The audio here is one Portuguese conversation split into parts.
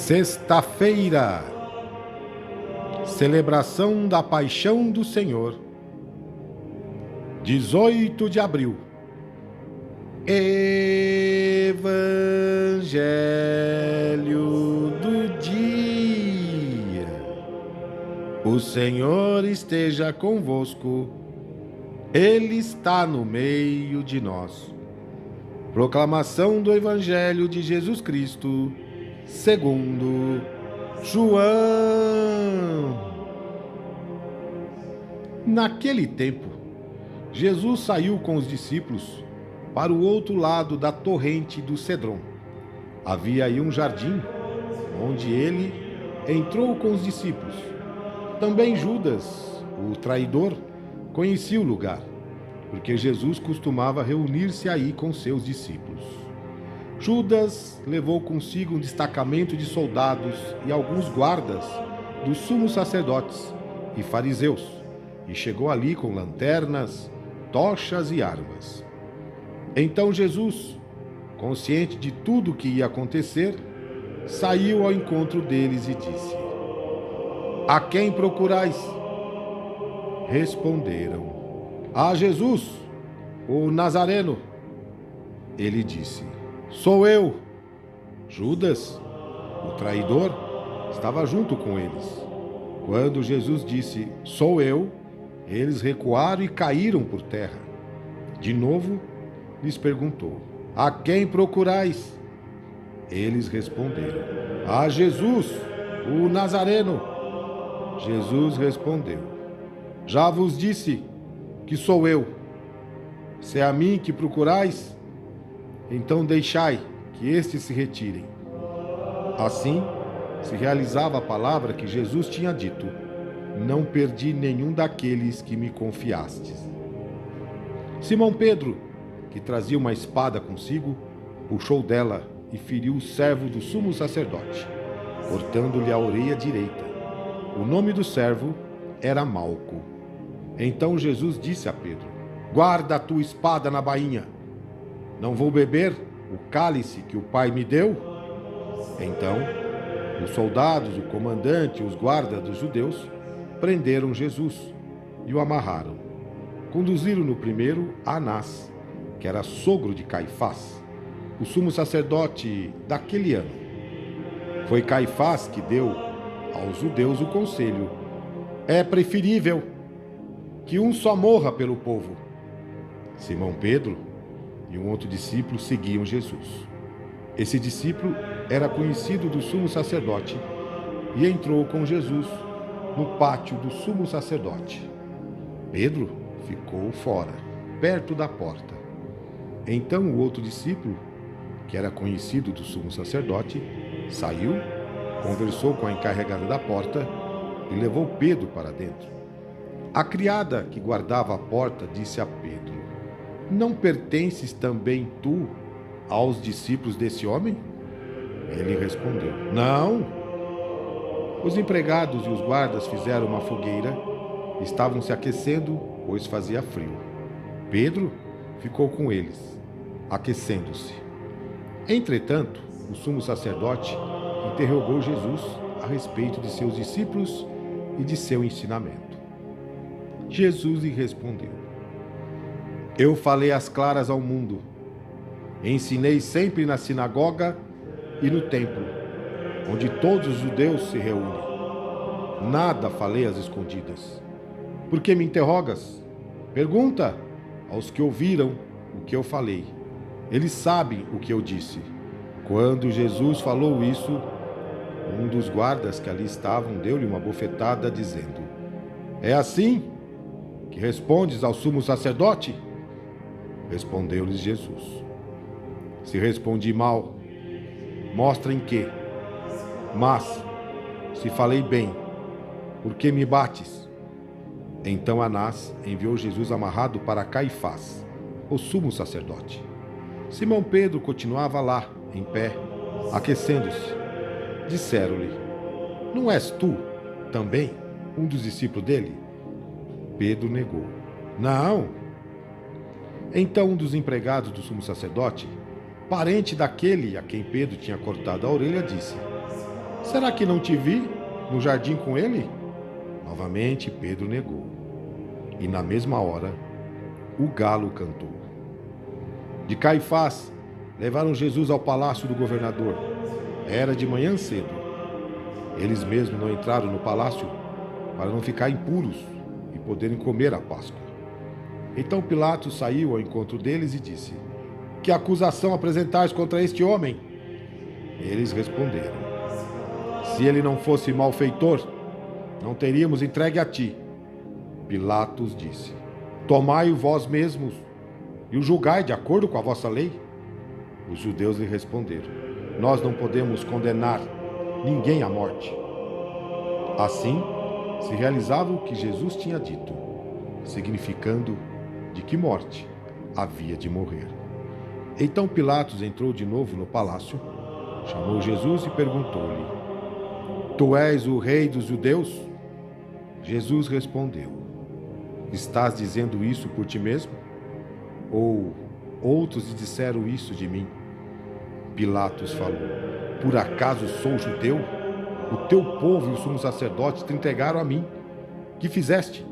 Sexta-feira, celebração da Paixão do Senhor, 18 de abril. Evangelho do dia. O Senhor esteja convosco, Ele está no meio de nós. Proclamação do Evangelho de Jesus Cristo, segundo João. Naquele tempo, Jesus saiu com os discípulos para o outro lado da torrente do Cedron. Havia aí um jardim, onde ele entrou com os discípulos. Também Judas, o traidor, conhecia o lugar, porque Jesus costumava reunir-se aí com seus discípulos. Judas levou consigo um destacamento de soldados e alguns guardas dos sumos sacerdotes e fariseus, e chegou ali com lanternas, tochas e armas. Então Jesus, consciente de tudo o que ia acontecer, saiu ao encontro deles e disse: "A quem procurais?" Responderam: "A Jesus, o Nazareno." Ele disse: "Sou eu." Judas, o traidor, estava junto com eles. Quando Jesus disse: "Sou eu", eles recuaram e caíram por terra. De novo, lhes perguntou: "A quem procurais?" Eles responderam: "A Jesus, o Nazareno." Jesus respondeu: "Já vos disse que sou eu. Se é a mim que procurais, então deixai que estes se retirem." Assim se realizava a palavra que Jesus tinha dito: "Não perdi nenhum daqueles que me confiastes." Simão Pedro, que trazia uma espada consigo, puxou dela e feriu o servo do sumo sacerdote, cortando-lhe a orelha direita. O nome do servo era Malco. Então Jesus disse a Pedro: "Guarda a tua espada na bainha. Não vou beber o cálice que o Pai me deu?" Então, os soldados, o comandante e os guardas dos judeus prenderam Jesus e o amarraram. Conduziram-no primeiro a Anás, que era sogro de Caifás, o sumo sacerdote daquele ano. Foi Caifás que deu aos judeus o conselho: "É preferível que um só morra pelo povo." Simão Pedro e um outro discípulo seguiam Jesus. Esse discípulo era conhecido do sumo sacerdote e entrou com Jesus no pátio do sumo sacerdote. Pedro ficou fora, perto da porta. Então o outro discípulo, que era conhecido do sumo sacerdote, saiu, conversou com a encarregada da porta e levou Pedro para dentro. A criada que guardava a porta disse a Pedro: "Não pertences também tu aos discípulos desse homem?" Ele respondeu: "Não." Os empregados e os guardas fizeram uma fogueira, estavam se aquecendo, pois fazia frio. Pedro ficou com eles, aquecendo-se. Entretanto, o sumo sacerdote interrogou Jesus a respeito de seus discípulos e de seu ensinamento. Jesus lhe respondeu: "Eu falei às claras ao mundo. Ensinei sempre na sinagoga e no templo, onde todos os judeus se reúnem. Nada falei às escondidas. Por que me interrogas? Pergunta aos que ouviram o que eu falei. Eles sabem o que eu disse." Quando Jesus falou isso, um dos guardas que ali estavam deu-lhe uma bofetada, dizendo: "É assim que respondes ao sumo sacerdote?" Respondeu-lhes Jesus: "Se respondi mal, mostra em quê. Mas, se falei bem, por que me bates?" Então Anás enviou Jesus amarrado para Caifás, o sumo sacerdote. Simão Pedro continuava lá, em pé, aquecendo-se. Disseram-lhe: "Não és tu, também, um dos discípulos dele?" Pedro negou: "Não." Então um dos empregados do sumo sacerdote, parente daquele a quem Pedro tinha cortado a orelha, disse: Será que não te vi no jardim com ele? Novamente Pedro negou. E na mesma hora, o galo cantou. De Caifás, levaram Jesus ao palácio do governador. Era de manhã cedo. Eles mesmos não entraram no palácio para não ficar impuros e poderem comer a Páscoa. Então Pilatos saiu ao encontro deles e disse: Que acusação apresentais contra este homem? Eles responderam: Se ele não fosse malfeitor, não teríamos entregue a ti. Pilatos disse: Tomai-o vós mesmos e o julgai de acordo com a vossa lei. Os judeus lhe responderam: Nós não podemos condenar ninguém à morte. Assim, se realizava o que Jesus tinha dito, significando de que morte havia de morrer. Então Pilatos entrou de novo no palácio, chamou Jesus e perguntou-lhe: Tu és o rei dos judeus? Jesus respondeu: Estás dizendo isso por ti mesmo? Ou outros lhe disseram isso de mim? Pilatos falou: Por acaso sou judeu? O teu povo e os sumos sacerdotes te entregaram a mim. Que fizeste?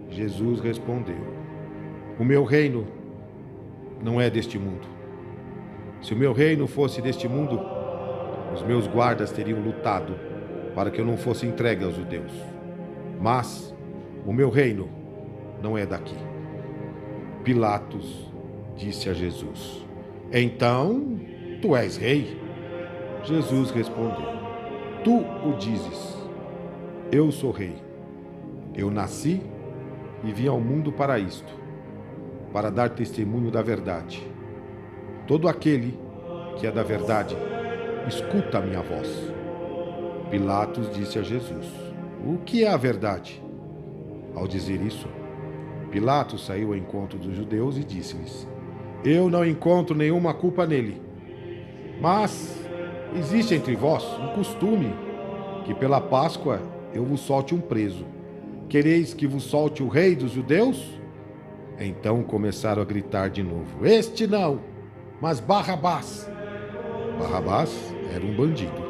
Jesus respondeu: O meu reino não é deste mundo. Se o meu reino fosse deste mundo, os meus guardas teriam lutado para que eu não fosse entregue aos judeus. Mas o meu reino não é daqui. Pilatos disse a Jesus: Então, tu és rei? Jesus respondeu: Tu o dizes. Eu sou rei. Eu nasci e vim ao mundo para isto, para dar testemunho da verdade. Todo aquele que é da verdade, escuta a minha voz. Pilatos disse a Jesus: O que é a verdade? Ao dizer isso, Pilatos saiu ao encontro dos judeus e disse-lhes: Eu não encontro nenhuma culpa nele. Mas existe entre vós um costume que pela Páscoa eu vos solte um preso. Quereis que vos solte o rei dos judeus? Então começaram a gritar de novo: Este não, mas Barrabás. Barrabás era um bandido.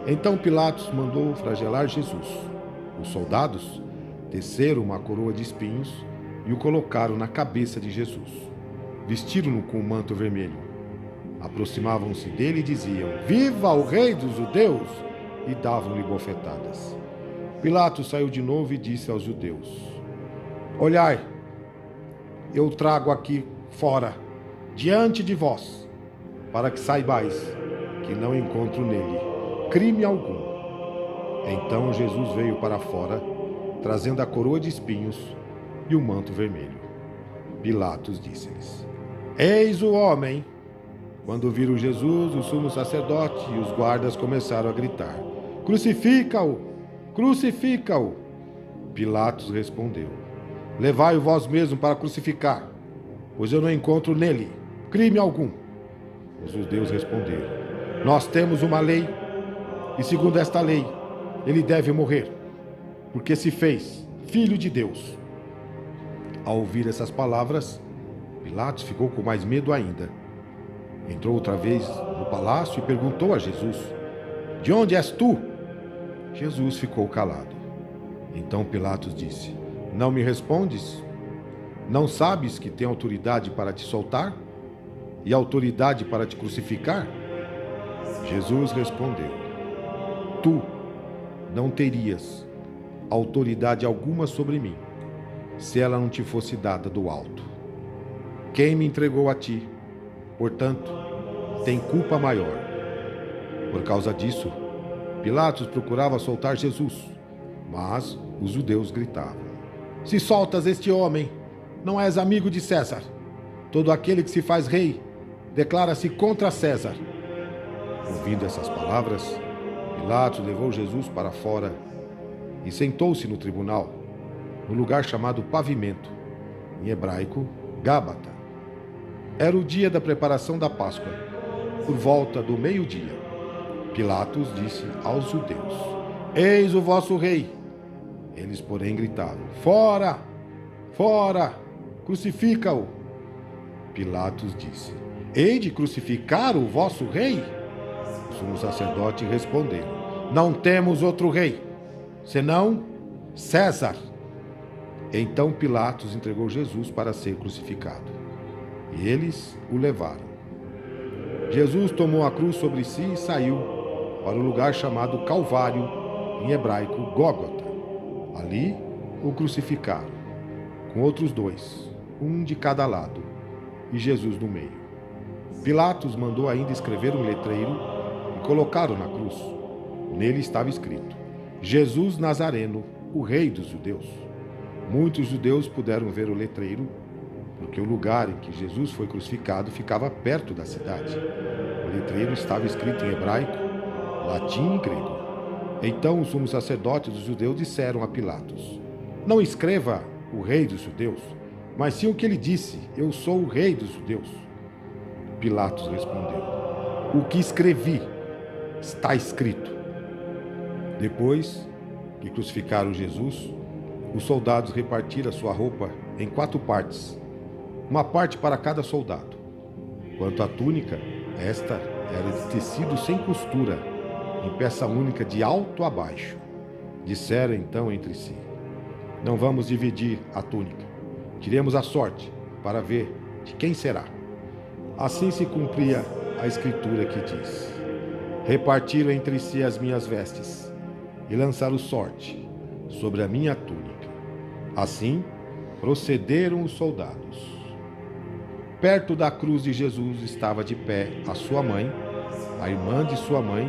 Então Pilatos mandou flagelar Jesus. Os soldados teceram uma coroa de espinhos e o colocaram na cabeça de Jesus. Vestiram-no com um manto vermelho. Aproximavam-se dele e diziam: Viva o rei dos judeus! E davam-lhe bofetadas. Pilatos saiu de novo e disse aos judeus: Olhai, eu trago aqui fora, diante de vós, para que saibais que não encontro nele crime algum. Então Jesus veio para fora, trazendo a coroa de espinhos e o manto vermelho. Pilatos disse-lhes: Eis o homem! Quando viram Jesus, o sumo sacerdote e os guardas começaram a gritar: Crucifica-o! Crucifica-o! Pilatos respondeu: Levai-o vós mesmo para crucificar, pois eu não encontro nele crime algum. Os judeus responderam: Nós temos uma lei, e segundo esta lei, ele deve morrer, porque se fez filho de Deus. Ao ouvir essas palavras, Pilatos ficou com mais medo ainda. Entrou outra vez no palácio e perguntou a Jesus: De onde és tu? Jesus ficou calado. Então Pilatos disse: Não me respondes? Não sabes que tenho autoridade para te soltar e autoridade para te crucificar? Jesus respondeu: Tu não terias autoridade alguma sobre mim, se ela não te fosse dada do alto. Quem me entregou a ti, portanto, tem culpa maior. Por causa disso, Pilatos procurava soltar Jesus, mas os judeus gritavam: Se soltas este homem, não és amigo de César. Todo aquele que se faz rei declara-se contra César. Ouvindo essas palavras, Pilatos levou Jesus para fora e sentou-se no tribunal, no lugar chamado Pavimento, em hebraico, Gábata. Era o dia da preparação da Páscoa, por volta do meio-dia. Pilatos disse aos judeus: Eis o vosso rei. Eles, porém, gritavam: Fora! Fora! Crucifica-o! Pilatos disse: Hei de crucificar o vosso rei? Os sumos sacerdotes responderam: Não temos outro rei, senão César. Então Pilatos entregou Jesus para ser crucificado. E eles o levaram. Jesus tomou a cruz sobre si e saiu para o lugar chamado Calvário, em hebraico Gólgota. Ali o crucificaram, com outros dois, um de cada lado, e Jesus no meio. Pilatos mandou ainda escrever um letreiro e colocá-lo na cruz. Nele estava escrito: Jesus Nazareno, o Rei dos Judeus. Muitos judeus puderam ver o letreiro, porque o lugar em que Jesus foi crucificado ficava perto da cidade. O letreiro estava escrito em hebraico, latim e grego. Então os sumos sacerdotes dos judeus disseram a Pilatos: não escreva o Rei dos Judeus, mas sim o que ele disse: eu sou o Rei dos Judeus. Pilatos respondeu: o que escrevi está escrito. Depois que crucificaram Jesus, os soldados repartiram a sua roupa em 4 partes, uma parte para cada soldado. Quanto à túnica, esta era de tecido sem costura, em peça única de alto a baixo. Disseram então entre si: não vamos dividir a túnica. Tiremos a sorte para ver de quem será. Assim se cumpria a escritura que diz: repartiram entre si as minhas vestes e lançaram sorte sobre a minha túnica. Assim procederam os soldados. Perto da cruz de Jesus estava de pé a sua mãe, a irmã de sua mãe,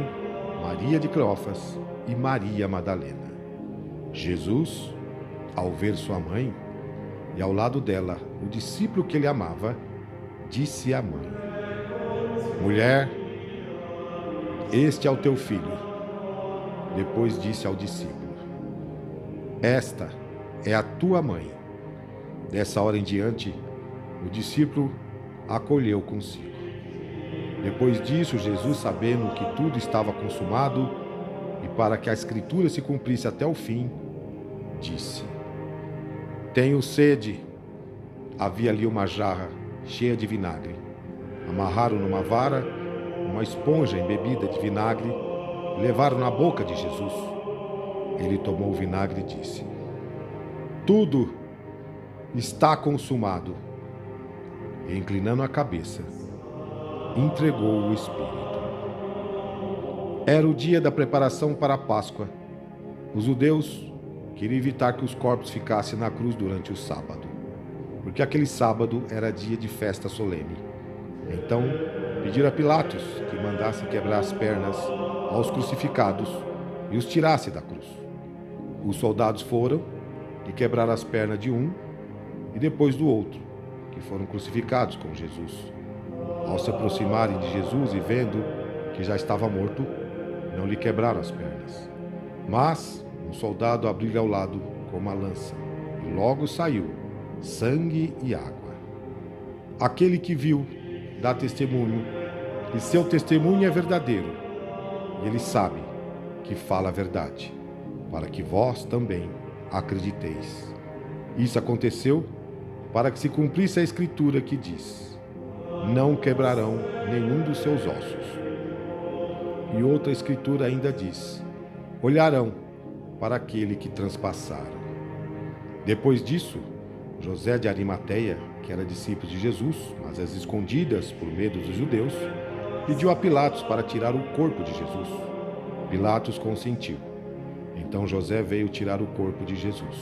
Maria de Cleófas e Maria Madalena. Jesus, ao ver sua mãe e ao lado dela o discípulo que ele amava, disse à mãe: mulher, este é o teu filho. Depois disse ao discípulo: esta é a tua mãe. Dessa hora em diante, o discípulo a acolheu consigo. Depois disso, Jesus, sabendo que tudo estava consumado e para que a escritura se cumprisse até o fim, disse: tenho sede. Havia ali uma jarra cheia de vinagre. Amarraram numa vara uma esponja embebida de vinagre e levaram na boca de Jesus. Ele tomou o vinagre e disse: tudo está consumado. E, inclinando a cabeça, entregou o Espírito. Era o dia da preparação para a Páscoa. Os judeus queriam evitar que os corpos ficassem na cruz durante o sábado, porque aquele sábado era dia de festa solene. Então pediram a Pilatos que mandasse quebrar as pernas aos crucificados e os tirasse da cruz. Os soldados foram e quebraram as pernas de um e depois do outro, que foram crucificados com Jesus. Ao se aproximarem de Jesus e vendo que já estava morto, não lhe quebraram as pernas. Mas um soldado abriu-lhe ao lado com uma lança, e logo saiu sangue e água. Aquele que viu dá testemunho, e seu testemunho é verdadeiro, e ele sabe que fala a verdade, para que vós também acrediteis. Isso aconteceu para que se cumprisse a escritura que diz: não quebrarão nenhum dos seus ossos. E outra escritura ainda diz: olharão para aquele que transpassaram. Depois disso, José de Arimateia, que era discípulo de Jesus, mas às escondidas por medo dos judeus, pediu a Pilatos para tirar o corpo de Jesus. Pilatos consentiu. Então José veio tirar o corpo de Jesus.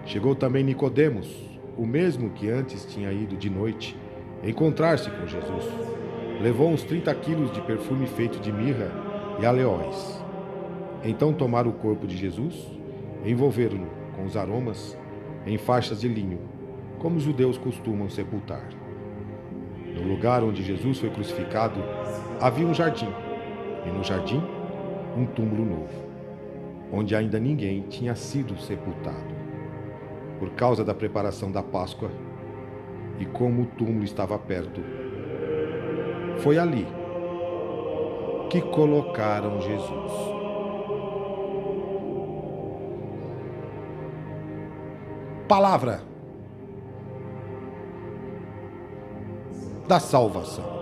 Chegou também Nicodemos, o mesmo que antes tinha ido de noite encontrar-se com Jesus. Levou uns 30 quilos de perfume feito de mirra e aleóis. Então tomaram o corpo de Jesus e envolveram-no com os aromas em faixas de linho, como os judeus costumam sepultar. No lugar onde Jesus foi crucificado havia um jardim, e no jardim um túmulo novo, onde ainda ninguém tinha sido sepultado. Por causa da preparação da Páscoa e como o túmulo estava perto, foi ali que colocaram Jesus. Palavra da salvação.